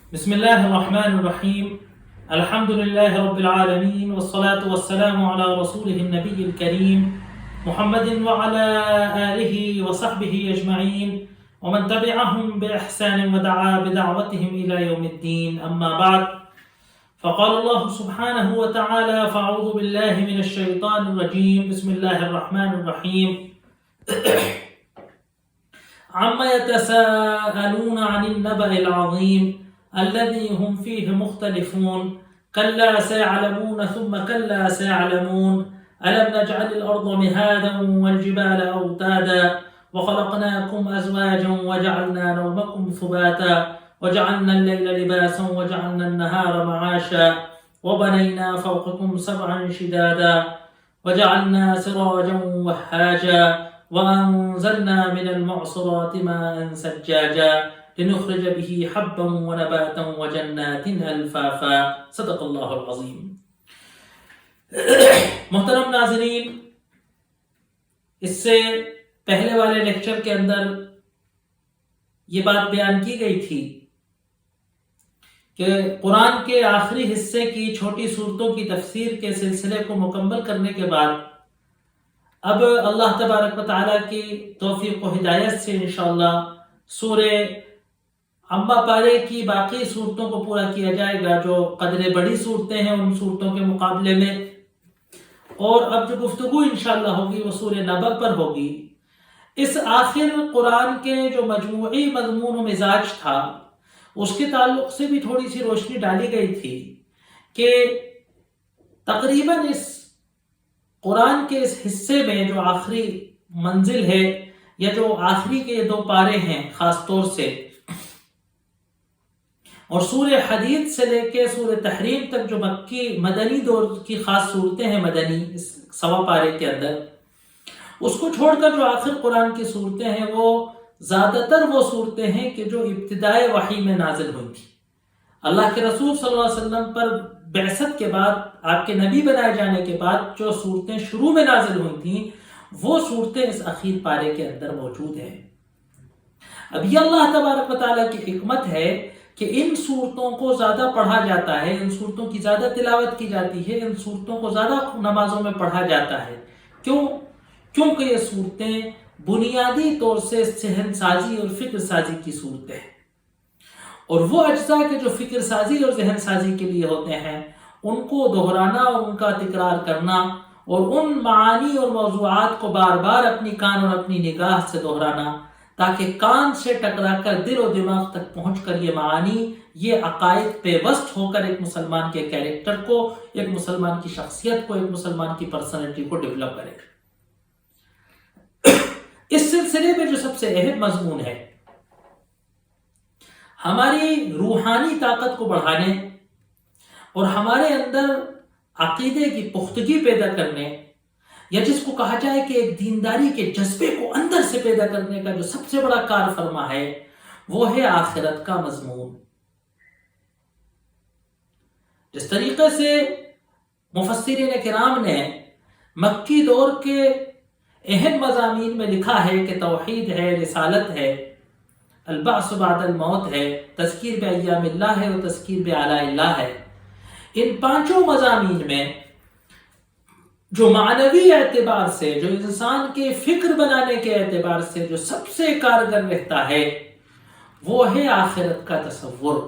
بسم الله الرحمن الرحيم. الحمد لله رب العالمين، والصلاة والسلام على رسوله النبي الكريم محمد وعلى آله وصحبه أجمعين ومن تبعهم بإحسان ودعا بدعوتهم إلى يوم الدين. أما بعد، فقال الله سبحانه وتعالى: فأعوذ بالله من الشيطان الرجيم. بسم الله الرحمن الرحيم. عما يتساءلون عن النبأ العظيم الذي هم فيه مختلفون كلا سيعلمون ثم كلا سيعلمون ألم نجعل الأرض مهادا والجبال أوتادا وخلقناكم أزواجا وجعلنا نومكم ثباتا وجعلنا الليل لباسا وجعلنا النهار معاشا وبنينا فوقكم سبعا شدادا وجعلنا سراجا وهاجا وأنزلنا من المعصرات ماء ثجاجا لنخرج به حبا ونباتا وجنات الفافا. صدق اللہ العظیم. محترم ناظرین، اس سے پہلے والے لیکچر کے اندر یہ بات بیان کی گئی تھی کہ قرآن کے آخری حصے کی چھوٹی سورتوں کی تفسیر کے سلسلے کو مکمل کرنے کے بعد اب اللہ تبارک و تعالیٰ کی توفیق و ہدایت سے انشاءاللہ سورہ عما پارے کی باقی صورتوں کو پورا کیا جائے گا، جو قدر بڑی صورتیں ہیں ان صورتوں کے مقابلے میں. اور اب جو گفتگو انشاءاللہ ہوگی وہ سورہ نبأ پر ہوگی. اس آخر قرآن کے جو مجموعی مضمون و مزاج تھا اس کے تعلق سے بھی تھوڑی سی روشنی ڈالی گئی تھی کہ تقریباً اس قرآن کے اس حصے میں جو آخری منزل ہے یا جو آخری کے دو پارے ہیں خاص طور سے، اور سورہ حدید سے لے کے سورہ تحریم تک جو مکی مدنی دور کی خاص صورتیں ہیں مدنی اس سوا پارے کے اندر، اس کو چھوڑ کر جو آخر قرآن کی صورتیں ہیں وہ زیادہ تر وہ صورتیں ہیں کہ جو ابتدائے وحی میں نازل ہوئی تھی. اللہ کے رسول صلی اللہ علیہ وسلم پر بعثت کے بعد، آپ کے نبی بنائے جانے کے بعد جو صورتیں شروع میں نازل ہوئی تھیں وہ صورتیں اس اخیر پارے کے اندر موجود ہیں. اب یہ اللہ تبارک و تعالیٰ کی حکمت ہے کہ ان صورتوں کو زیادہ پڑھا جاتا ہے، ان صورتوں کی زیادہ تلاوت کی جاتی ہے، ان صورتوں کو زیادہ نمازوں میں پڑھا جاتا ہے. کیونکہ یہ صورتیں بنیادی طور سے ذہن سازی اور فکر سازی کی صورتیں ہیں، اور وہ اجزاء کے جو فکر سازی اور ذہن سازی کے لیے ہوتے ہیں ان کو دہرانا اور ان کا تکرار کرنا اور ان معانی اور موضوعات کو بار بار اپنی کان اور اپنی نگاہ سے دہرانا تاکہ کان سے ٹکرا کر دل و دماغ تک پہنچ کر یہ معانی، یہ عقائد پیوست ہو کر ایک مسلمان کے کیریکٹر کو، ایک مسلمان کی شخصیت کو، ایک مسلمان کی پرسنالٹی کو ڈیولپ کرے. اس سلسلے میں جو سب سے اہم مضمون ہے ہماری روحانی طاقت کو بڑھانے اور ہمارے اندر عقیدے کی پختگی پیدا کرنے، یا جس کو کہا جائے کہ ایک دینداری کے جذبے کو اندر سے پیدا کرنے کا جو سب سے بڑا کار فرما ہے وہ ہے آخرت کا مضمون. جس طریقے سے مفسرین کرام نے مکی دور کے اہم مضامین میں لکھا ہے کہ توحید ہے، رسالت ہے، البعث بعد الموت ہے، تذکیر بایام اللہ ہے اور تذکیر بآلاء اللہ ہے، ان پانچوں مضامین میں جو معنوی اعتبار سے، جو انسان کے فکر بنانے کے اعتبار سے جو سب سے کارگر رہتا ہے وہ ہے آخرت کا تصور.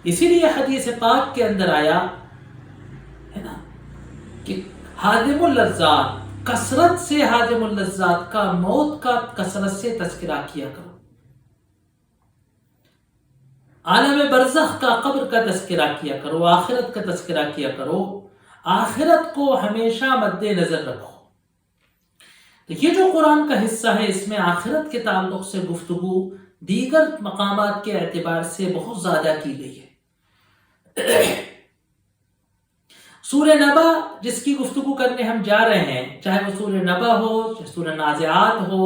اسی لیے حدیث پاک کے اندر آیا ہے نا کہ ہادم اللذات، کثرت سے ہادم اللذات کا، موت کا کثرت سے تذکرہ کیا کرو، عالم برزخ کا، قبر کا تذکرہ کیا کرو، آخرت کا تذکرہ کیا کرو، آخرت کو ہمیشہ مد نظر رکھو. تو یہ جو قرآن کا حصہ ہے اس میں آخرت کے تعلق سے گفتگو دیگر مقامات کے اعتبار سے بہت زیادہ کی گئی ہے. سورہ نبأ جس کی گفتگو کرنے ہم جا رہے ہیں، چاہے وہ سورہ نبأ ہو، چاہے سورہ نازعات ہو،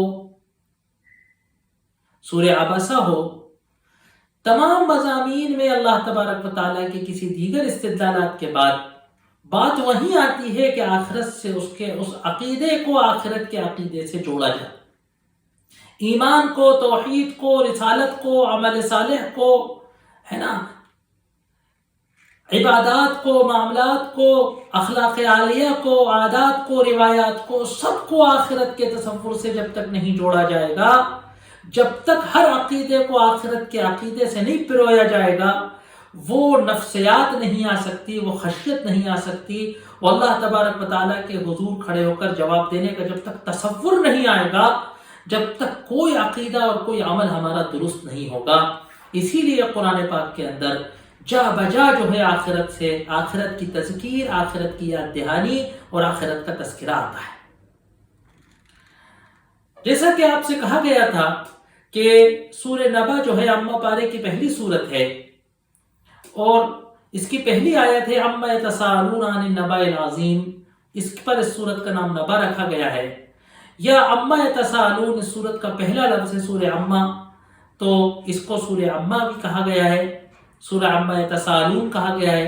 سورہ عبسہ ہو، تمام مضامین میں اللہ تبارک و تعالیٰ کے کسی دیگر استدلالات کے بعد بات وہیں آتی ہے کہ آخرت سے اس عقیدے کو آخرت کے عقیدے سے جوڑا جائے. ایمان کو، توحید کو، رسالت کو، عمل صالح کو ہے نا، عبادات کو، معاملات کو، اخلاق عالیہ کو، عادات کو، روایات کو، سب کو آخرت کے تصور سے جب تک نہیں جوڑا جائے گا، جب تک ہر عقیدے کو آخرت کے عقیدے سے نہیں پرویا جائے گا، وہ نفسیات نہیں آ سکتی، وہ خشیت نہیں آ سکتی، وہ اللہ تبارک و تعالیٰ کے حضور کھڑے ہو کر جواب دینے کا جب تک تصور نہیں آئے گا، جب تک کوئی عقیدہ اور کوئی عمل ہمارا درست نہیں ہوگا۔ اسی لیے قرآن پاک کے اندر جا بجا جو ہے آخرت سے، آخرت کی تذکیر، آخرت کی یاد دہانی اور آخرت کا تذکرہ آتا ہے۔ جیسا کہ آپ سے کہا گیا تھا کہ سورہ نبا جو ہے اما پارے کی پہلی سورت ہے، اور اس کی پہلی آیت ہے اما یتساءلون عن النبأ العظیم، اس پر اس سورت کا نام نبا رکھا گیا ہے، یا اما یتساءلون اس سورت کا پہلا لفظ ہے سورہ اما، تو اس کو سورہ اما بھی کہا گیا ہے، سورہ اما یتساءلون کہا گیا ہے۔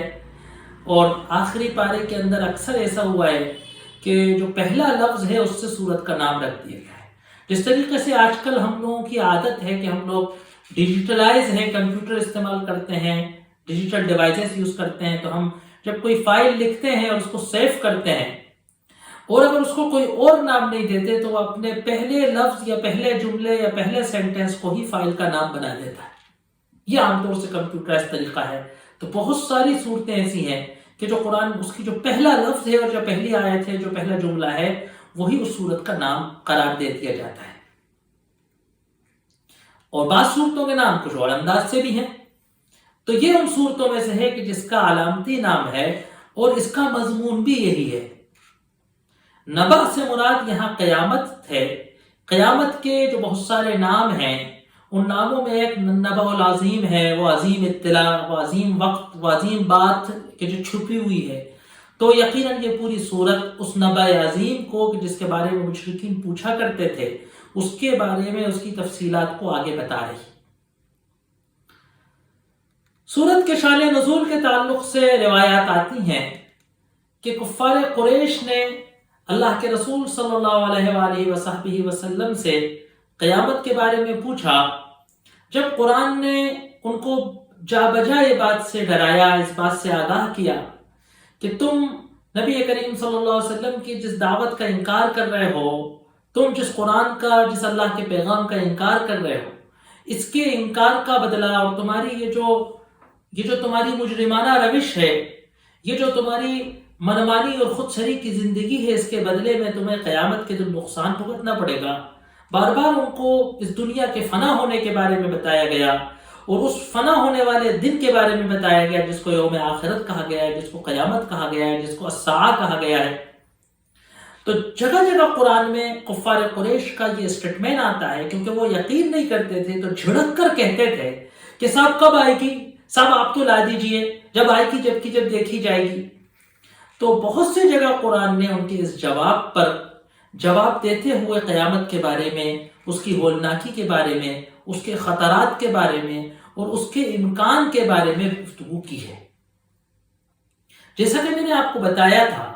اور آخری پارے کے اندر اکثر ایسا ہوا ہے کہ جو پہلا لفظ ہے اس سے سورت کا نام رکھ دیا گیا ہے۔ جس طریقے سے آج کل ہم لوگوں کی عادت ہے کہ ہم لوگ ڈیجیٹلائز ہیں، کمپیوٹر استعمال کرتے ہیں، ڈیجیٹل ڈیوائسز یوز کرتے ہیں، تو ہم جب کوئی فائل لکھتے ہیں اور اس کو سیو کرتے ہیں، اور اگر اس کو کوئی اور نام نہیں دیتے تو وہ اپنے پہلے لفظ یا پہلے جملے یا پہلے سینٹنس کو ہی فائل کا نام بنا دیتا ہے۔ یہ عام طور سے کمپیوٹرائز طریقہ ہے۔ تو بہت ساری صورتیں ایسی ہیں کہ جو قرآن اس کی جو پہلا لفظ ہے اور جو پہلی آیت ہے، جو پہلا جملہ ہے، وہی اس صورت کا نام قرار دے دیا جاتا ہے۔ اور بعض صورتوں کے نام کچھ اور انداز سے بھی ہیں۔ تو یہ ان صورتوں میں سے ہے کہ جس کا علامتی نام ہے اور اس کا مضمون بھی یہی ہے۔ نبا سے مراد یہاں قیامت ہے۔ قیامت کے جو بہت سارے نام ہیں، ان ناموں میں ایک نبأ العظیم ہے، وہ عظیم اطلاع، وہ عظیم وقت، وہ عظیم بات کہ جو چھپی ہوئی ہے۔ تو یقیناً یہ پوری صورت اس نبأ عظیم کو جس کے بارے میں مشرکین پوچھا کرتے تھے، اس کے بارے میں اس کی تفصیلات کو آگے بتا رہی۔ سورت کے شان نزول کے تعلق سے روایات آتی ہیں کہ کفار قریش نے اللہ کے رسول صلی اللہ علیہ وآلہ وصحبہ وسلم سے قیامت کے بارے میں پوچھا۔ جب قرآن نے ان کو جا بجا یہ بات سے ڈرایا، اس بات سے آگاہ کیا کہ تم نبی کریم صلی اللہ علیہ وسلم کی جس دعوت کا انکار کر رہے ہو، تم جس قرآن کا، جس اللہ کے پیغام کا انکار کر رہے ہو، اس کے انکار کا بدلہ اور تمہاری یہ جو تمہاری مجرمانہ روش ہے، یہ جو تمہاری منمانی اور خود سری کی زندگی ہے، اس کے بدلے میں تمہیں قیامت کے دن نقصان بھگتنا پڑے گا۔ بار بار ان کو اس دنیا کے فنا ہونے کے بارے میں بتایا گیا اور اس فنا ہونے والے دن کے بارے میں بتایا گیا جس کو یوم آخرت کہا گیا ہے، جس کو قیامت کہا گیا ہے، جس کو الساعہ کہا گیا ہے۔ تو جگہ جگہ قرآن میں کفار قریش کا یہ اسٹیٹمنٹ آتا ہے، کیونکہ وہ یقین نہیں کرتے تھے تو جھڑک کر کہتے تھے کہ صاحب کب آئے گی، صاحب آپ تو لا دیجئے، جب آئے گی جب دیکھی جائے گی۔ تو بہت سی جگہ قرآن نے ان کے اس جواب پر جواب دیتے ہوئے قیامت کے بارے میں، اس کی ہولناکی کے بارے میں، اس کے خطرات کے بارے میں اور اس کے امکان کے بارے میں گفتگو کی ہے۔ جیسا کہ میں نے آپ کو بتایا تھا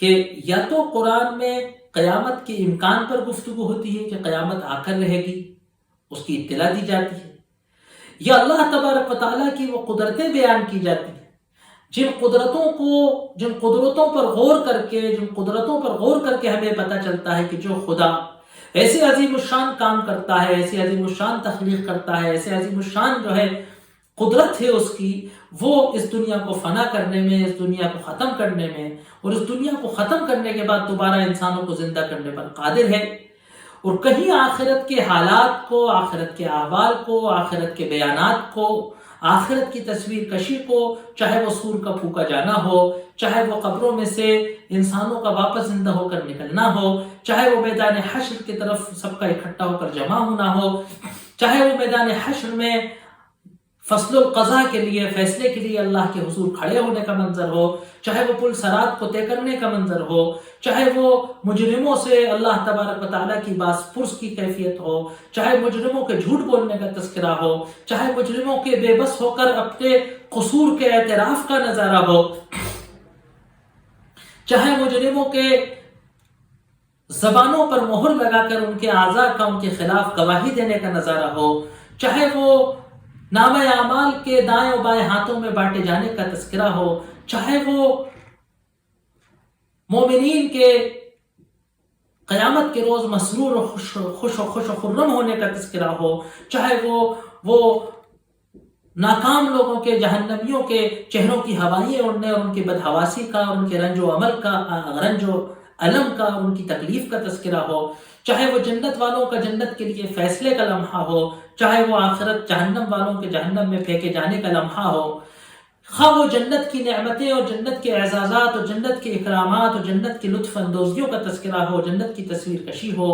کہ یا تو قرآن میں قیامت کے امکان پر گفتگو ہوتی ہے کہ قیامت آ کر رہے گی، اس کی اطلاع دی جاتی ہے، یا اللہ تبارک و تعالیٰ کی وہ قدرتیں بیان کی جاتی ہیں، جن قدرتوں پر غور کر کے ہمیں پتہ چلتا ہے کہ جو خدا ایسے عظیم الشان کام کرتا ہے، ایسے عظیم الشان تخلیق کرتا ہے، ایسے عظیم الشان جو ہے قدرت ہے اس کی، وہ اس دنیا کو فنا کرنے میں، اس دنیا کو ختم کرنے میں اور اس دنیا کو ختم کرنے کے بعد دوبارہ انسانوں کو زندہ کرنے پر قادر ہے۔ اور کہیں آخرت کے حالات کو، آخرت کے احوال کو، آخرت کے بیانات کو، آخرت کی تصویر کشی کو، چاہے وہ سور کا پھونکا جانا ہو، چاہے وہ قبروں میں سے انسانوں کا واپس زندہ ہو کر نکلنا ہو، چاہے وہ میدان حشر کی طرف سب کا اکٹھا ہو کر جمع ہونا ہو، چاہے وہ میدان حشر میں فصل القضاء کے لیے، فیصلے کے لیے اللہ کے حضور کھڑے ہونے کا منظر ہو، چاہے وہ پل صراط کو طے کرنے کا منظر ہو، چاہے وہ مجرموں سے اللہ تبارک و تعالیٰ کی باس پرس کی کیفیت ہو، چاہے مجرموں کے جھوٹ بولنے کا تذکرہ ہو، چاہے مجرموں کے بے بس ہو کر اپنے قصور کے اعتراف کا نظارہ ہو، چاہے مجرموں کے زبانوں پر مہر لگا کر ان کے اعضاء کا ان کے خلاف گواہی دینے کا نظارہ ہو، چاہے وہ نامہ اعمال کے دائیں و بائیں ہاتھوں میں بانٹے جانے کا تذکرہ ہو، چاہے وہ مومنین کے قیامت کے روز مسرور و خوش و خرم ہونے کا تذکرہ ہو، چاہے وہ ناکام لوگوں کے، جہنمیوں کے چہروں کی ہوائیں اڑنے اور ان کی بدحواسی کا، اور ان کے رنج و عمل کا، رنج و علم کا، اور ان کی تکلیف کا تذکرہ ہو، چاہے وہ جنت والوں کا جنت کے لیے فیصلے کا لمحہ ہو، چاہے وہ آخرت جہنم والوں کے جہنم میں پھینکے جانے کا لمحہ ہو، خواہ وہ جنت کی نعمتیں اور جنت کے اعزازات اور جنت کے اکرامات اور جنت کی لطف اندوزیوں کا تذکرہ ہو، جنت کی تصویر کشی ہو،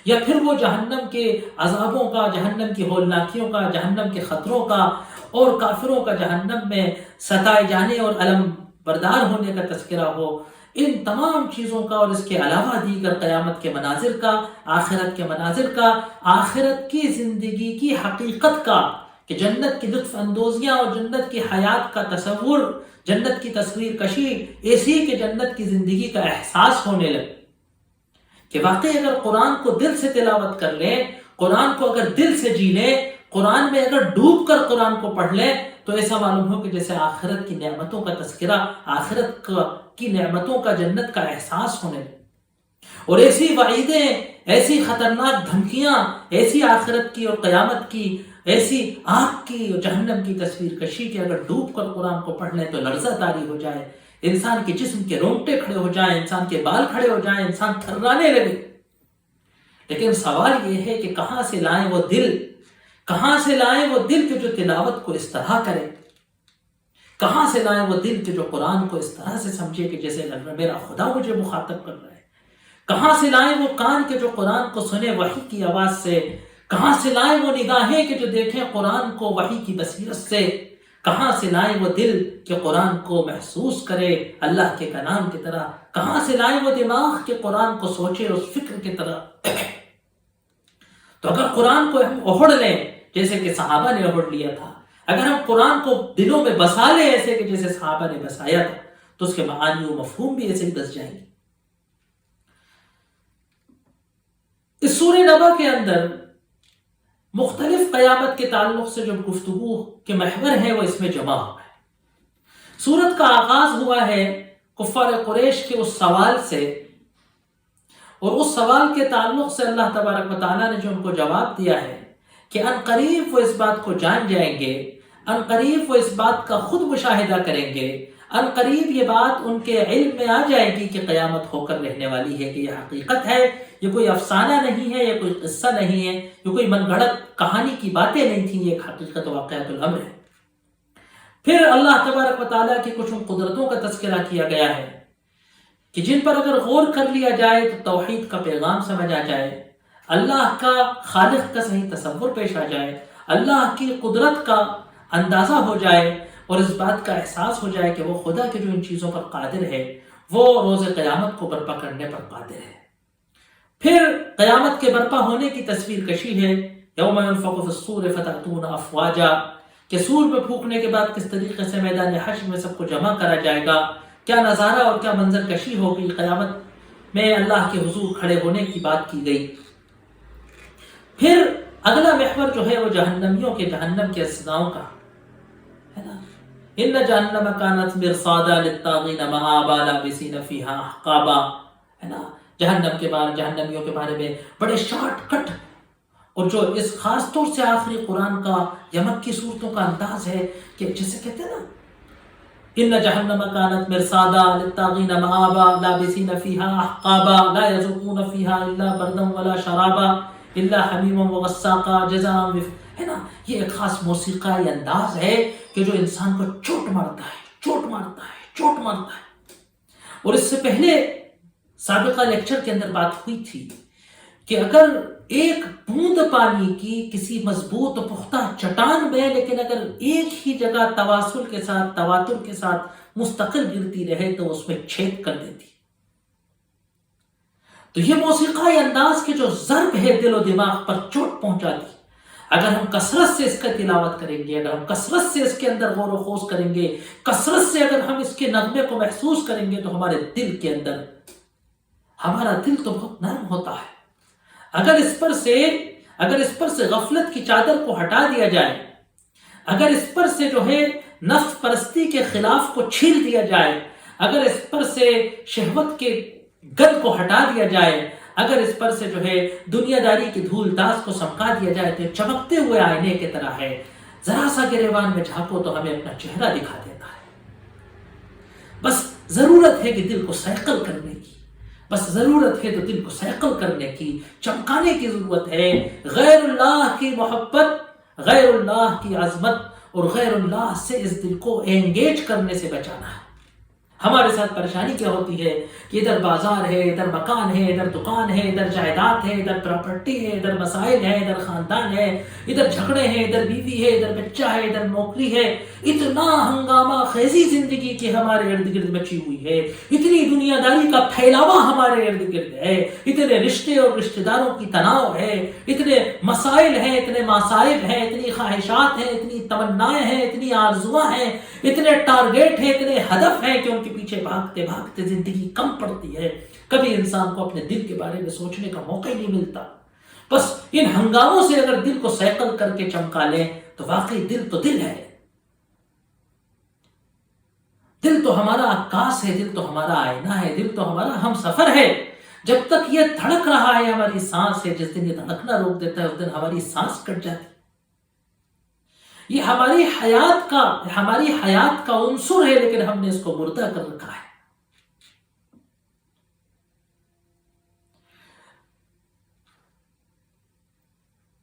یا پھر وہ جہنم کے عذابوں کا، جہنم کی ہولناکیوں کا، جہنم کے خطروں کا، اور کافروں کا جہنم میں ستائے جانے اور علم بردار ہونے کا تذکرہ ہو، ان تمام چیزوں کا، اور اس کے علاوہ دیگر قیامت کے مناظر کا، آخرت کے مناظر کا، آخرت کی زندگی کی حقیقت کا، کہ جنت کی لطف اندوزیاں اور جنت کی حیات کا تصور، جنت کی تصویر کشی ایسی کہ جنت کی زندگی کا احساس ہونے لگے، کہ واقعی اگر قرآن کو دل سے تلاوت کر لیں، قرآن کو اگر دل سے جی لیں، قرآن میں اگر ڈوب کر قرآن کو پڑھ لیں، تو ایسا معلوم ہو کہ جیسے آخرت کی نعمتوں کا تذکرہ، آخرت کی نعمتوں کا، جنت کا احساس ہونے لگے، اور ایسی وعیدیں، ایسی خطرناک دھمکیاں، ایسی آخرت کی اور قیامت کی، ایسی آگ کی اور جہنم کی تصویر کشی کے اگر ڈوب کر قرآن کو پڑھ لیں تو لرزہ طاری ہو جائے، انسان کے جسم کے رونگٹے کھڑے ہو جائیں، انسان کے بال کھڑے ہو جائیں، انسان تھررانے لگے۔ لیکن سوال یہ ہے کہ کہاں سے لائیں وہ دل، کہاں سے لائیں وہ دل کہ جو تلاوت کو اس طرح کرے، کہاں سے لائیں وہ دل کہ جو قرآن کو اس طرح سے سمجھے کہ جیسے میرا خدا مجھے مخاطب کر رہا ہے، کہاں سے لائیں وہ کان کہ جو قرآن کو سنے وحی کی آواز سے، کہاں سے لائیں وہ نگاہیں کہ جو دیکھیں قرآن کو وحی کی بصیرت سے، کہاں سے لائیں وہ دل کہ قرآن کو محسوس کرے اللہ کے کلام کی طرح، کہاں سے لائیں وہ دماغ کہ قرآن کو سوچے اس فکر کی طرح۔ تو اگر قرآن کو ہم اوڑھ لیں جیسے کہ صحابہ نے اوڑھ لیا تھا، اگر ہم قرآن کو دلوں میں بسا لیں ایسے کہ جیسے صحابہ نے بسایا تھا، تو اس کے معانی و مفہوم بھی ایسے ہی بس جائیں گے۔ اس سورہ نبا کے اندر مختلف قیامت کے تعلق سے جو گفتگو کے محور ہیں وہ اس میں جمع ہو گئے۔ سورت کا آغاز ہوا ہے کفار قریش کے اس سوال سے، اور اس سوال کے تعلق سے اللہ تبارک و تعالیٰ نے جو ان کو جواب دیا ہے کہ ان قریب وہ اس بات کو جان جائیں گے، ان قریب وہ اس بات کا خود مشاہدہ کریں گے، ان قریب یہ بات ان کے علم میں آ جائے گی کہ قیامت ہو کر رہنے والی ہے، کہ یہ حقیقت ہے، یہ کوئی افسانہ نہیں ہے، یہ کوئی قصہ نہیں ہے، یہ کوئی من گھڑت کہانی کی باتیں نہیں تھیں، یہ ایک حقیقت واقعۃ الامر ہے۔ پھر اللہ تبارک و تعالیٰ کی کچھ قدرتوں کا تذکرہ کیا گیا ہے کہ جن پر اگر غور کر لیا جائے تو توحید کا پیغام سمجھ آ جائے، اللہ کا خالق کا صحیح تصور پیش آ جائے، اللہ کی قدرت کا اندازہ ہو جائے، اور اس بات کا احساس ہو جائے کہ وہ خدا کے جو ان چیزوں پر قادر ہے وہ روز قیامت کو برپا کرنے پر قادر ہے۔ پھر قیامت کے برپا ہونے کی تصویر کشی ہے، یوم ينفخ في الصور فتأتون افواجا، کہ سور میں پھونکنے کے بعد کس طریقے سے میدان حشر میں سب کو جمع کرا جائے گا، کیا نظارہ اور کیا منظر کشی ہوگی، قیامت میں اللہ کے حضور کھڑے ہونے کی بات کی گئی۔ پھر اگلا محور جو ہے وہ جہنمیوں کے، جہنم کے سزاؤں کا ہے نا، ان جہنم کانت مرصادا للطاغین مآبا لابسین فیہا احقابا، ہے نا، جہنم کے بارے، جہنمیوں کے بارے میں بڑے شارٹ کٹ، اور جو اس خاص طور سے آخری قرآن کا یا مکی صورتوں کا انداز ہے کہ جسے کہتے ہیں نا، ان جہنم کانت مرصادا للطاغین مآبا لابسین فیہا احقابا لا یذوقون فیہا الا بردا ولا شرابا الا حمیما وغساقا جزاء، ہے نا، یہ ایک خاص موسیقی انداز ہے کہ جو انسان کو چوٹ مارتا ہے، چوٹ مارتا ہے، چوٹ مارتا ہے۔ اور اس سے پہلے سابقہ لیکچر کے اندر بات ہوئی تھی کہ اگر ایک بوند پانی کی کسی مضبوط و پختہ چٹان میں، لیکن اگر ایک ہی جگہ تواصل کے ساتھ، تواتر کے ساتھ مستقل گرتی رہے تو اس میں چھید کر دیتی۔ تو یہ موسیقی انداز کے جو ضرب ہے دل و دماغ پر چوٹ پہنچاتی، اگر ہم کثرت سے اس کا تلاوت کریں گے، اگر ہم کثرت سے اس کے اندر غور و خوض کریں گے، کثرت سے اگر ہم اس کے نغمے کو محسوس کریں گے، تو ہمارے دل کے اندر، ہمارا دل تو بہت نرم ہوتا ہے، اگر اس پر سے غفلت کی چادر کو ہٹا دیا جائے، اگر اس پر سے جو ہے نفس پرستی کے خلاف کو چھیل دیا جائے، اگر اس پر سے شہوت کے گند کو ہٹا دیا جائے، اگر اس پر سے جو ہے دنیا داری کی دھول داس کو سمکا دیا جائے تو چمکتے ہوئے آئینے کی طرح ہے، ذرا سا گریبان میں جھانکو تو ہمیں اپنا چہرہ دکھا دیتا ہے۔ بس ضرورت ہے کہ دل کو صیقل کرنے کی، بس ضرورت ہے تو دل کو صیقل کرنے کی، چمکانے کی ضرورت ہے۔ غیر اللہ کی محبت، غیر اللہ کی عظمت اور غیر اللہ سے اس دل کو انگیج کرنے سے بچانا ہے۔ ہمارے ساتھ پریشانی کیا ہوتی ہے کہ ادھر بازار ہے، ادھر مکان ہے، ادھر دکان ہے، ادھر جائیداد ہے، ادھر پراپرٹی ہے، ادھر مسائل ہے، ادھر خاندان ہے، ادھر جھگڑے ہیں، ادھر بیوی ہے، ادھر بچہ ہے، ادھر نوکری ہے، اتنا ہنگامہ خیزی زندگی کی ہمارے ارد گرد مچی ہوئی ہے، اتنی دنیا داری کا پھیلاوا ہمارے ارد گرد ہے، اتنے رشتے اور رشتہ داروں کی تناؤ ہے، اتنے مسائل ہیں، اتنے مصائب ہیں، اتنی خواہشات ہیں، اتنی تمنائیں ہیں، اتنی آرزوئیں ہیں، اتنے ٹارگیٹ ہیں، اتنے ہدف ہیں کہ ان کے پیچھے بھاگتے بھاگتے زندگی کم پڑتی ہے۔ کبھی انسان کو اپنے دل کے بارے میں سوچنے کا موقع ہی نہیں ملتا۔ بس ان ہنگاموں سے اگر دل کو صیقل کر کے چمکا لیں تو واقعی دل تو دل ہے، دل تو ہمارا عکاس ہے، دل تو ہمارا آئینہ ہے، دل تو ہمارا ہم سفر ہے۔ جب تک یہ دھڑک رہا ہے ہماری سانس ہے، جس دن یہ دھڑکنا روک دیتا ہے اس دن ہماری سانس کٹ جاتی۔ یہ ہماری حیات کا عنصر ہے، لیکن ہم نے اس کو مردہ کر رکھا ہے۔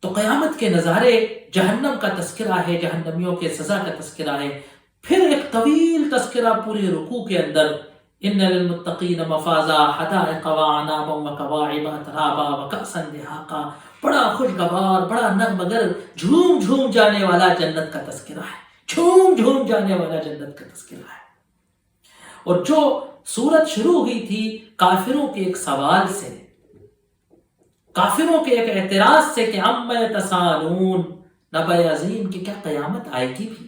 تو قیامت کے نظارے جہنم کا تذکرہ ہے، جہنمیوں کے سزا کا تذکرہ ہے، پھر ایک طویل تذکرہ پورے رکوع کے اندر، ان للمتقین مفازا حدائق واعنابا وکواعب اترابا وکأسا دہاقا، بڑا خوشگوار، بڑا نغمگر، جھوم جھوم جانے والا جنت کا تذکرہ ہے، جھوم جھوم جانے والا جنت کا تذکرہ ہے۔ اور جو سورت شروع ہوئی تھی کافروں کے ایک سوال سے، کافروں کے ایک اعتراض سے کہ عما یتساءلون، نبأ عظیم کی کیا قیامت آئے گی بھی،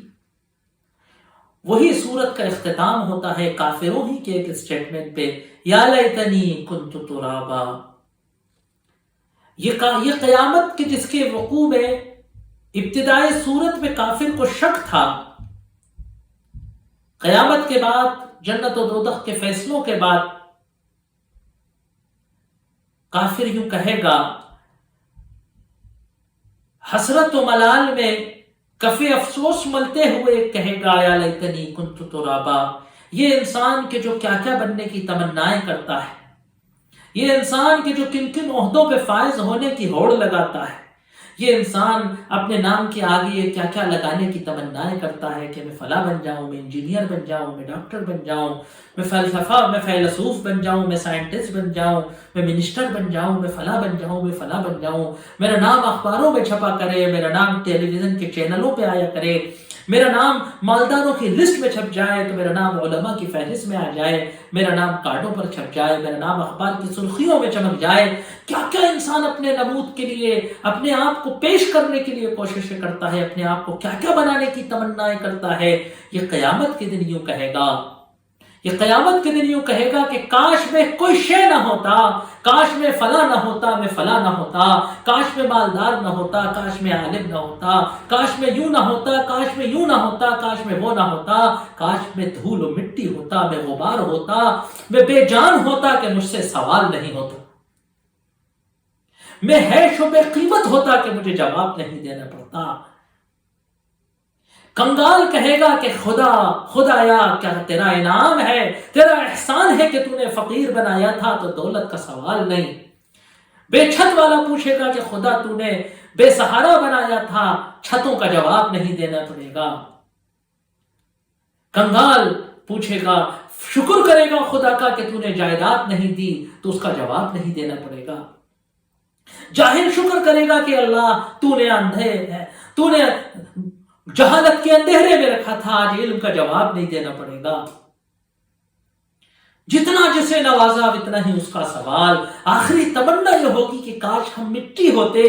وہی سورت کا اختتام ہوتا ہے کافروں ہی کے ایک اسٹیٹمنٹ پہ، یا لیتنی کنت ترابا۔ یہ قیامت کے جس کے وقوع میں ابتدائی سورت میں کافر کو شک تھا، قیامت کے بعد جنت و دوزخ کے فیصلوں کے بعد کافر یوں کہے گا، حسرت و ملال میں کف افسوس ملتے ہوئے کہے گا، یا لیتنی کنت ترابا۔ یہ انسان کے جو کیا کیا بننے کی تمنائیں کرتا ہے، یہ انسان کے جو کن کن عہدوں پہ فائز ہونے کی ہوڑ لگاتا ہے، یہ انسان اپنے نام کے آگے کیا کیا لگانے کی تمنائیں کرتا ہے کہ میں فلاں بن جاؤں، میں انجینئر بن جاؤں، میں ڈاکٹر بن جاؤں، میں فیلسوف بن جاؤں، میں سائنٹسٹ بن جاؤں، میں منسٹر بن جاؤں، میں فلاں بن جاؤں، میں فلاں بن جاؤں، میرا نام اخباروں میں چھپا کرے، میرا نام ٹیلی ویژن کے چینلوں پہ آیا کرے، میرا نام مالداروں کی لسٹ میں چھپ جائے، تو میرا نام علماء کی فہرست میں آ جائے، میرا نام کارڈوں پر چھپ جائے، میرا نام اخبار کی سرخیوں میں چمک جائے۔ کیا کیا انسان اپنے نمود کے لیے، اپنے آپ کو پیش کرنے کے لیے کوششیں کرتا ہے، اپنے آپ کو کیا کیا بنانے کی تمنائیں کرتا ہے۔ یہ قیامت کے دن یوں کہے گا، یہ قیامت کے دن یوں کہے گا کہ کاش میں کوئی شے نہ ہوتا، کاش میں فلاں نہ ہوتا، میں فلاں نہ ہوتا، کاش میں مالدار نہ ہوتا، کاش میں عالم نہ ہوتا، کاش میں یوں نہ ہوتا، کاش میں یوں نہ ہوتا، کاش میں وہ نہ ہوتا، کاش میں دھول و مٹی ہوتا، میں غبار ہوتا، میں بے جان ہوتا کہ مجھ سے سوال نہیں ہوتا، میں حیش و بے قیمت ہوتا کہ مجھے جواب نہیں دینا پڑتا۔ کنگال کہے گا کہ خدایا کیا تیرا انعام ہے، تیرا احسان ہے کہ تو نے فقیر بنایا تھا تو دولت کا سوال نہیں۔ بے چھت والا پوچھے گا کہ خدا تو نے بے سہارا بنایا تھا، چھتوں کا جواب نہیں دینا پڑے گا۔ کنگال پوچھے گا، شکر کرے گا خدا کا کہ تو نے جائیداد نہیں دی تو اس کا جواب نہیں دینا پڑے گا۔ جاہل شکر کرے گا کہ اللہ تو نے اندھے ہے، تو نے جہالت کے اندھیرے میں رکھا تھا، آج علم کا جواب نہیں دینا پڑے گا۔ جتنا جسے نوازا اتنا ہی اس کا سوال۔ آخری تمنا یہ ہوگی کہ کاش ہم مٹی ہوتے،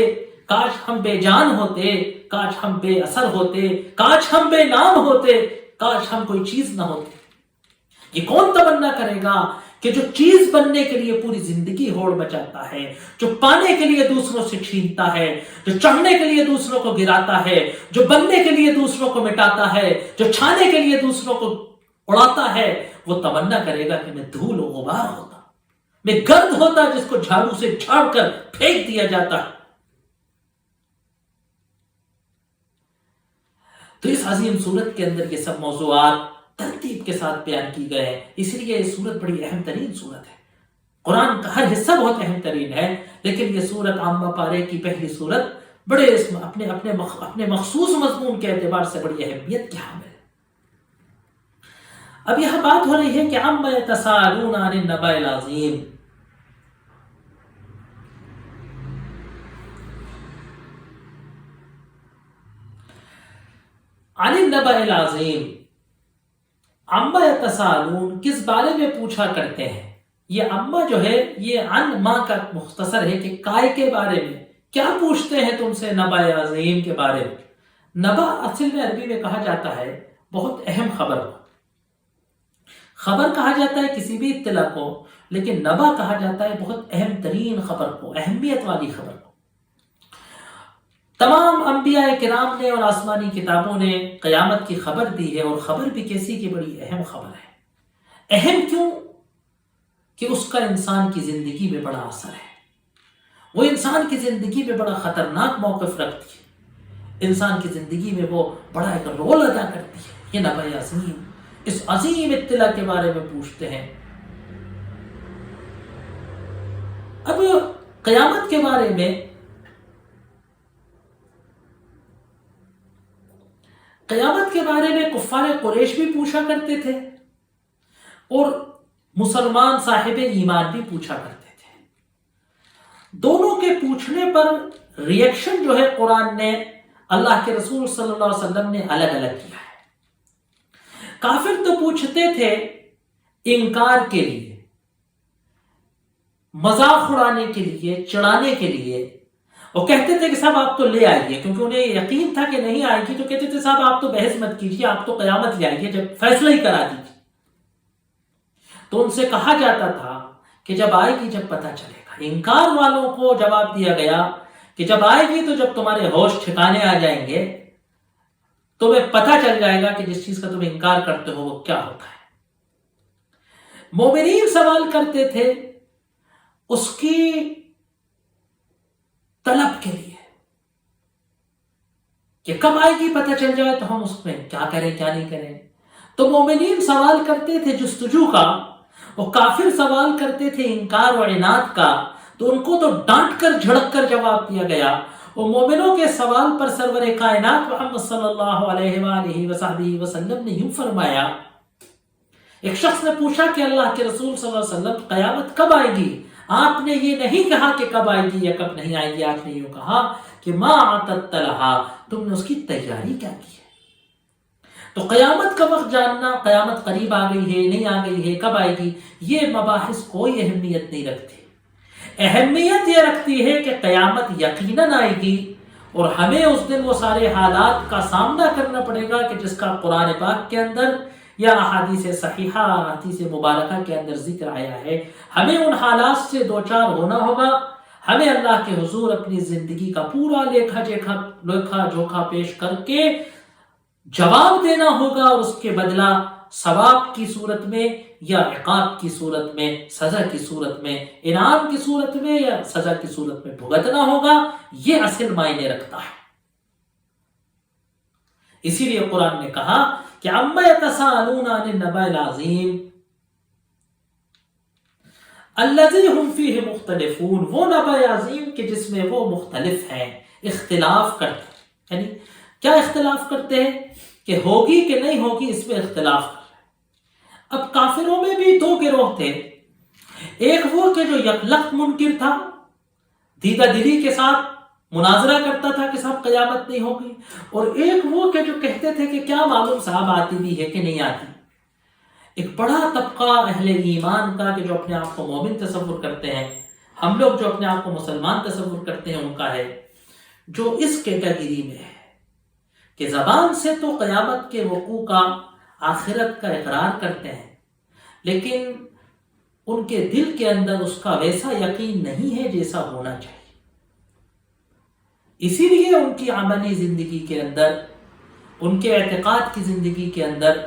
کاش ہم بے جان ہوتے، کاش ہم بے اثر ہوتے، کاش ہم بے نام ہوتے، کاش ہم کوئی چیز نہ ہوتے۔ یہ کون تمنا کرے گا کہ جو چیز بننے کے لیے پوری زندگی ہوڑ مچاتا ہے، جو پانے کے لیے دوسروں سے چھینتا ہے، جو چڑھنے کے لیے دوسروں کو گراتا ہے، جو بننے کے لیے دوسروں کو مٹاتا ہے، جو چھانے کے لیے دوسروں کو اڑاتا ہے، وہ تمنا کرے گا کہ میں دھول و غبار ہوتا، میں گرد ہوتا جس کو جھاڑو سے جھاڑ کر پھینک دیا جاتا۔ تو اس عظیم سورت کے اندر یہ سب موضوعات ترتیب کے ساتھ بیان کی گئے ہیں، اس لیے یہ سورت بڑی اہم ترین سورت ہے۔ قرآن کا ہر حصہ بہت اہم ترین ہے، لیکن یہ سورت عامہ پارے کی پہلی سورت بڑے اپنے مخصوص مضمون کے اعتبار سے بڑی اہمیت کی حامل ہے۔ اب یہاں بات ہو رہی ہے کہ عما یتساءلون عن النبأ العظیم۔ عن النبأ العظیم، عما یتساءلون کس بارے میں پوچھا کرتے ہیں؟ یہ عما جو ہے یہ عن ما کا مختصر ہے کہ کائے کے بارے میں کیا پوچھتے ہیں تم سے نبأ عظیم کے بارے میں۔ نبأ اصل میں عربی میں کہا جاتا ہے بہت اہم خبر کو، خبر کہا جاتا ہے کسی بھی اطلاع کو، لیکن نبأ کہا جاتا ہے بہت اہم ترین خبر کو، اہمیت والی خبر کو۔ تمام انبیاء کرام نے اور آسمانی کتابوں نے قیامت کی خبر دی ہے، اور خبر بھی کیسی کی بڑی اہم خبر ہے۔ اہم کیوں؟ کہ اس کا انسان کی زندگی میں بڑا اثر ہے، وہ انسان کی زندگی میں بڑا خطرناک موقف رکھتی ہے، انسان کی زندگی میں وہ بڑا ایک رول ادا کرتی ہے۔ یہ نبأ عظیم، اس عظیم اطلاع کے بارے میں پوچھتے ہیں۔ اب قیامت کے بارے میں کفار قریش بھی پوچھا کرتے تھے، اور مسلمان صاحب ایمان بھی پوچھا کرتے تھے۔ دونوں کے پوچھنے پر ریئیکشن جو ہے قرآن نے، اللہ کے رسول صلی اللہ علیہ وسلم نے الگ الگ کیا ہے۔ کافر تو پوچھتے تھے انکار کے لیے، مذاق اڑانے کے لیے، چڑھانے کے لیے، وہ کہتے تھے کہ صاحب آپ تو لے آئیے، کیونکہ انہیں یقین تھا کہ نہیں آئے گی، تو کہتے تھے صاحب آپ تو بحث مت کیجیے، آپ تو قیامت لے آئیے، جب فیصلہ ہی کرا دیجیے۔ تو ان سے کہا جاتا تھا کہ جب آئے گی جب پتہ چلے گا۔ انکار والوں کو جواب دیا گیا کہ جب آئے گی تو جب تمہارے ہوش ٹھکانے آ جائیں گے تمہیں پتہ چل جائے گا کہ جس چیز کا تم انکار کرتے ہو وہ کیا ہوتا ہے۔ مومنین سوال کرتے تھے اس کی طلب کے لیے کہ کب آئے گی پتہ چل جائے تو ہم اس میں کیا کریں کیا نہیں کریں۔ تو مومنین سوال کرتے تھے جستجو کا، وہ کافر سوال کرتے تھے انکار و عناد کا، تو ان کو تو ڈانٹ کر جھڑک کر جواب دیا گیا۔ وہ مومنوں کے سوال پر سرور کائنات محمد صلی اللہ علیہ وآلہ وصحبہ وسلم نے یوں فرمایا، ایک شخص نے پوچھا کہ اللہ کے رسول صلی اللہ علیہ وسلم قیامت کب آئے گی؟ آپ نے یہ نہیں کہا کہ کب آئے گی یا کب نہیں آئے گی، آپ نے یوں کہا کہ ما اعددت لہا، تم نے اس کی تیاری کیا کی ہے۔ تو قیامت کا وقت جاننا، قیامت قریب آ گئی ہے نہیں آ گئی ہے، کب آئے گی، یہ مباحث کوئی اہمیت نہیں رکھتی۔ اہمیت یہ رکھتی ہے کہ قیامت یقیناً آئے گی، اور ہمیں اس دن وہ سارے حالات کا سامنا کرنا پڑے گا کہ جس کا قرآن پاک کے اندر یا احادیث صحیحہ، احادیث مبارکہ کے اندر ذکر آیا ہے۔ ہمیں ان حالات سے دوچار ہونا ہوگا، ہمیں اللہ کے حضور اپنی زندگی کا پورا لیکھا جوکھا پیش کر کے جواب دینا ہوگا، اور اس کے بدلہ ثواب کی صورت میں یا عقاب کی صورت میں، سزا کی صورت میں، انعام کی صورت میں یا سزا کی صورت میں بھگتنا ہوگا۔ یہ اصل معنی رکھتا ہے۔ اسی لیے قرآن نے کہا کہ عما یتساءلون عن النبأ العظیم الذی ہم فیہ مختلفون، وہ نبأ عظیم کہ جس میں وہ مختلف ہیں، اختلاف کرتے ہیں۔ یعنی کیا اختلاف کرتے ہیں؟ کہ ہوگی کہ نہیں ہوگی، اس میں اختلاف کر رہے ہیں۔ اب کافروں میں بھی دو گروہ تھے، ایک وہ کہ جو یکلخت منکر تھا، دیدہ دلی کے ساتھ مناظرہ کرتا تھا کہ صاحب قیامت نہیں ہوگی، اور ایک وہ کہ جو کہتے تھے کہ کیا معلوم صاحب آتی بھی ہے کہ نہیں آتی۔ ایک بڑا طبقہ اہل ایمان کا کہ جو اپنے آپ کو مومن تصور کرتے ہیں، ہم لوگ جو اپنے آپ کو مسلمان تصور کرتے ہیں، ان کا ہے جو اس کیٹیگری میں ہے کہ زبان سے تو قیامت کے وقوع کا، آخرت کا اقرار کرتے ہیں، لیکن ان کے دل کے اندر اس کا ویسا یقین نہیں ہے جیسا ہونا چاہیے. اسی لیے ان کی عملی زندگی کے اندر، ان کے اعتقاد کی زندگی کے اندر،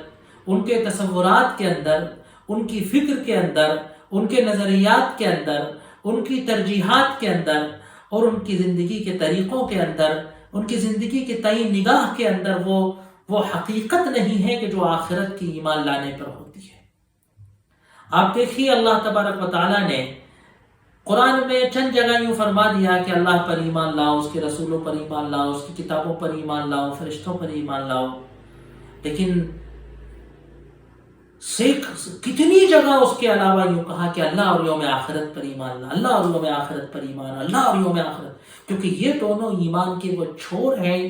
ان کے تصورات کے اندر، ان کی فکر کے اندر، ان کے نظریات کے اندر، ان کی ترجیحات کے اندر اور ان کی زندگی کے طریقوں کے اندر، ان کی زندگی کے تئیں نگاہ کے اندر وہ حقیقت نہیں ہے کہ جو آخرت کی ایمان لانے پر ہوتی ہے. آپ دیکھیے اللہ تبارک و تعالیٰ نے قرآن میں چند جگہ یوں فرما دیا کہ اللہ پر ایمان لاؤ، اس کے رسولوں پر ایمان لاؤ، اس کی کتابوں پر ایمان لاؤ، فرشتوں پر ایمان لاؤ. لیکن کتنی جگہ اس کے علاوہ یوں کہا کہ اللہ اور یوم آخرت پر ایمان لا، اللہ اور یوم آخرت پر ایمان، اللہ اور یوم آخرت. کیونکہ یہ دونوں ایمان کے وہ چھور ہیں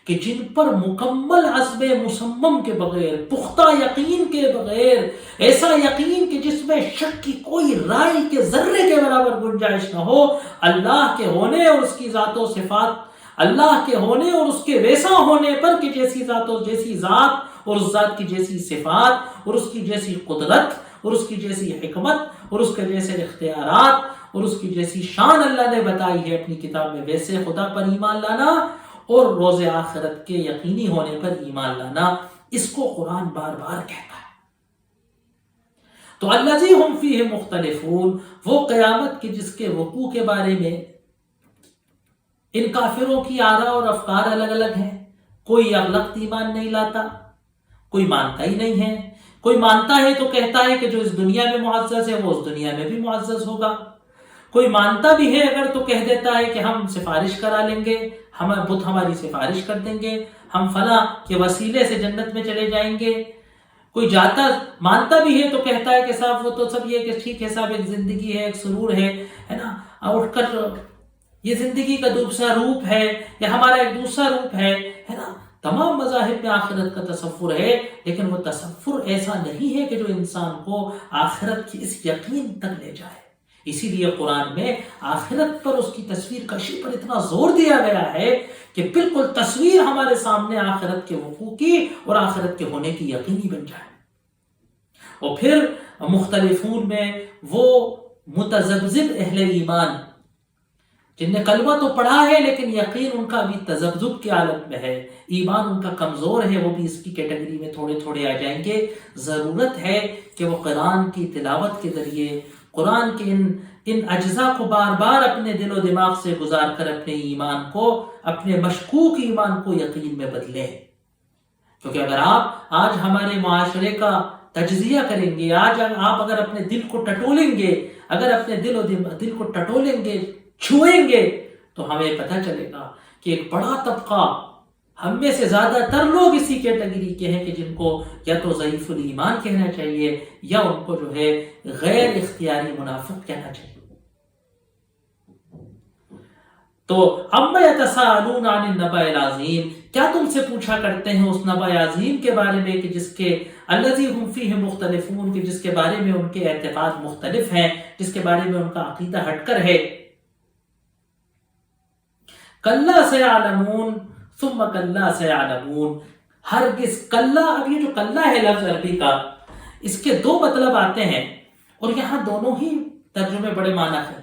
کہ جن پر مکمل عزم مصمم کے بغیر، پختہ یقین کے بغیر، ایسا یقین کہ جس میں شک کی کوئی رائے کے ذرے کے برابر گنجائش نہ ہو، اللہ کے ہونے اور اس کی ذات و صفات، اللہ کے ہونے اور اس کے ویسا ہونے پر کہ جیسی ذات اور اس ذات کی جیسی صفات اور اس کی جیسی قدرت اور اس کی جیسی حکمت اور اس کے جیسے اختیارات اور اس کی جیسی شان اللہ نے بتائی ہے اپنی کتاب میں، ویسے خدا پر ایمان لانا اور روز آخرت کے یقینی ہونے پر ایمان لانا، اس کو قرآن بار بار کہتا ہے. تو الذی ہم فیہ مختلفون، وہ قیامت کی جس کے وقوع کے بارے میں ان کافروں کی آراء اور افکار الگ الگ ہیں. کوئی اغلق ایمان نہیں لاتا، کوئی مانتا ہی نہیں ہے. کوئی مانتا ہے تو کہتا ہے کہ جو اس دنیا میں معزز ہے وہ اس دنیا میں بھی معزز ہوگا. کوئی مانتا بھی ہے اگر تو کہہ دیتا ہے کہ ہم سفارش کرا لیں گے، بت ہماری سفارش کر دیں گے، ہم فلاں کے وسیلے سے جنت میں چلے جائیں گے. کوئی مانتا بھی ہے تو کہتا ہے کہ صاحب وہ تو سب یہ کہ ٹھیک ہے صاحب، ایک زندگی ہے، ایک سرور ہے نا، اٹھ کر یہ زندگی کا دوسرا روپ ہے یا ہمارا ایک دوسرا روپ ہے نا. تمام مذاہب میں آخرت کا تصور ہے، لیکن وہ تصور ایسا نہیں ہے کہ جو انسان کو آخرت کی اس یقین تک لے جائے. اسی لیے قرآن میں آخرت پر اس کی تصویر کشی پر اتنا زور دیا گیا ہے کہ بالکل تصویر ہمارے سامنے آخرت کے وقوع کی اور آخرت کے ہونے کی یقینی بن جائے. اور پھر مختلفون میں وہ متذبذب اہل ایمان جن نے کلمہ تو پڑھا ہے لیکن یقین ان کا بھی تذبذب کی حالت میں ہے، ایمان ان کا کمزور ہے، وہ بھی اس کی کیٹیگری میں تھوڑے تھوڑے آ جائیں گے. ضرورت ہے کہ وہ قرآن کی تلاوت کے ذریعے قرآن کے ان اجزاء کو بار بار اپنے دل و دماغ سے گزار کر اپنے ایمان کو، اپنے مشکوک ایمان کو یقین میں بدلیں. کیونکہ اگر آپ آج ہمارے معاشرے کا تجزیہ کریں گے، آج آپ اگر اپنے دل کو ٹٹولیں گے، اگر اپنے دل کو ٹٹولیں گے، چھوئیں گے، تو ہمیں پتہ چلے گا کہ ایک بڑا طبقہ، ہم میں سے زیادہ تر لوگ اسی کیٹیگری کے ہیں کہ جن کو یا تو ضعیف الایمان کہنا چاہیے یا ان کو جو ہے غیر اختیاری منافق کہنا چاہیے. تو اما یتساءلون عن النبأ العظیم، کیا تم سے پوچھا کرتے ہیں اس نبأ عظیم کے بارے میں کہ جس کے الذی ہم فیہ مختلفون، کہ جس کے بارے میں ان کے اعتقاد مختلف ہیں، جس کے بارے میں ان کا عقیدہ ہٹ کر ہے. کلا سیعلمون ثم کلا سیعلمون، ہرگز کلا، اب یہ جو کلا ہے لفظ عربی کا، اس کے دو مطلب آتے ہیں اور یہاں دونوں ہی ترجمے بڑے معنی ہیں.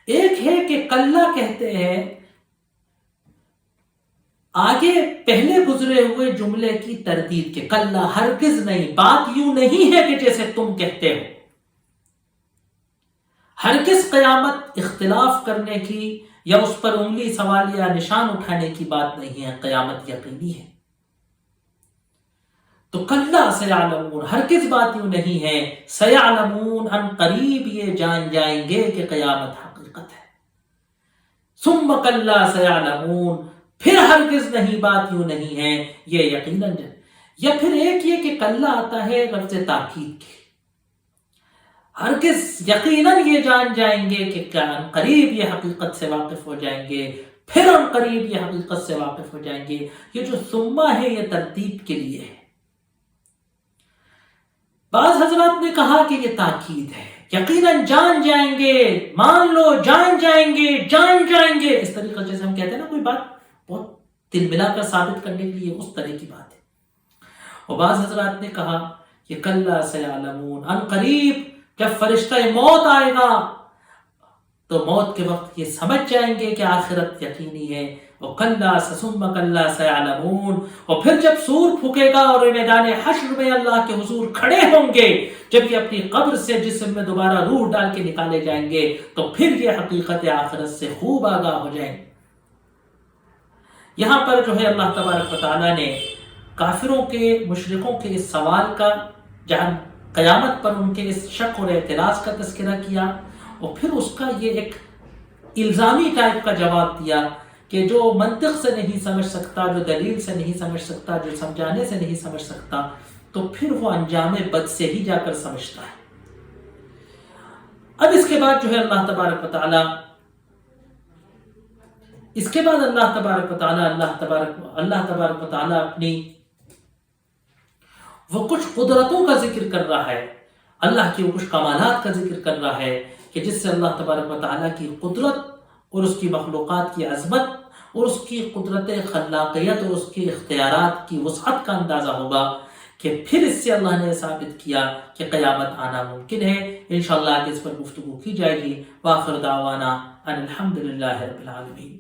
ایک ہے کہ کلا کہتے ہیں آگے پہلے گزرے ہوئے جملے کی تردید کے، کلا ہرگز نہیں، بات یوں نہیں ہے کہ جیسے تم کہتے ہو. ہرگز قیامت اختلاف کرنے کی یا اس پر انگلی سوال یا نشان اٹھانے کی بات نہیں ہے، قیامت یقینی ہے. تو کلا سیعلمون، ہرگز بات یوں نہیں ہے، سیعلمون ان قریب یہ جان جائیں گے کہ قیامت حقیقت ہے. ثم کلا سیعلمون، پھر ہرگز نہیں، بات یوں نہیں ہے، یہ یقیناً. یا پھر ایک یہ کہ کلا آتا ہے لفظ تاکید کے، ہرگز یقیناً یہ جان جائیں گے کہ ان قریب یہ حقیقت سے واقف ہو جائیں گے، پھر ان قریب یہ حقیقت سے واقف ہو جائیں گے. یہ جو ثم ہے یہ ترتیب کے لیے ہے. بعض حضرات نے کہا کہ یہ تاکید ہے، یقیناً جان جائیں گے، مان لو جان جائیں گے، جان جائیں گے، اس طریقے جیسے ہم کہتے ہیں نا کوئی بات بہت دل ملا کر ثابت کرنے کے لیے، اس طرح کی بات ہے. اور بعض حضرات نے کہا کہ کلا سیعلمون، ان قریب جب فرشتہ موت آئے گا تو موت کے وقت یہ سمجھ جائیں گے کہ آخرت یقینی ہے. وَكَلَّا ثُمَّ كَلَّا سَيَعْلَمُونَ، اور پھر جب سور پھونکے گا اور میدان حشر میں اللہ کے حضور کھڑے ہوں گے، جب یہ اپنی قبر سے جسم میں دوبارہ روح ڈال کے نکالے جائیں گے تو پھر یہ حقیقت آخرت سے خوب آگاہ ہو جائیں گے. یہاں پر جو ہے اللہ تبارک و تعالیٰ نے کافروں کے، مشرکوں کے اس سوال کا، جہاں قیامت پر ان کے اس شک اور اعتراض کا تذکرہ کیا، اور پھر اس کا یہ ایک الزامی ٹائپ کا جواب دیا کہ جو منطق سے نہیں سمجھ سکتا، جو دلیل سے نہیں سمجھ سکتا، جو سمجھانے سے نہیں سمجھ سکتا، تو پھر وہ انجام بد سے ہی جا کر سمجھتا ہے. اب اس کے بعد جو ہے اللہ تبارک و تعالیٰ اپنی وہ کچھ قدرتوں کا ذکر کر رہا ہے، اللہ کی وہ کچھ کمالات کا ذکر کر رہا ہے کہ جس سے اللہ تبارک و تعالیٰ کی قدرت اور اس کی مخلوقات کی عظمت اور اس کی قدرت خلاقیت اور اس کی اختیارات کی وسعت کا اندازہ ہوگا، کہ پھر اس سے اللہ نے ثابت کیا کہ قیامت آنا ممکن ہے. انشاءاللہ آگے اس پر گفتگو کی جائے گی. وآخر دعوانا ان الحمدللہ رب العالمین.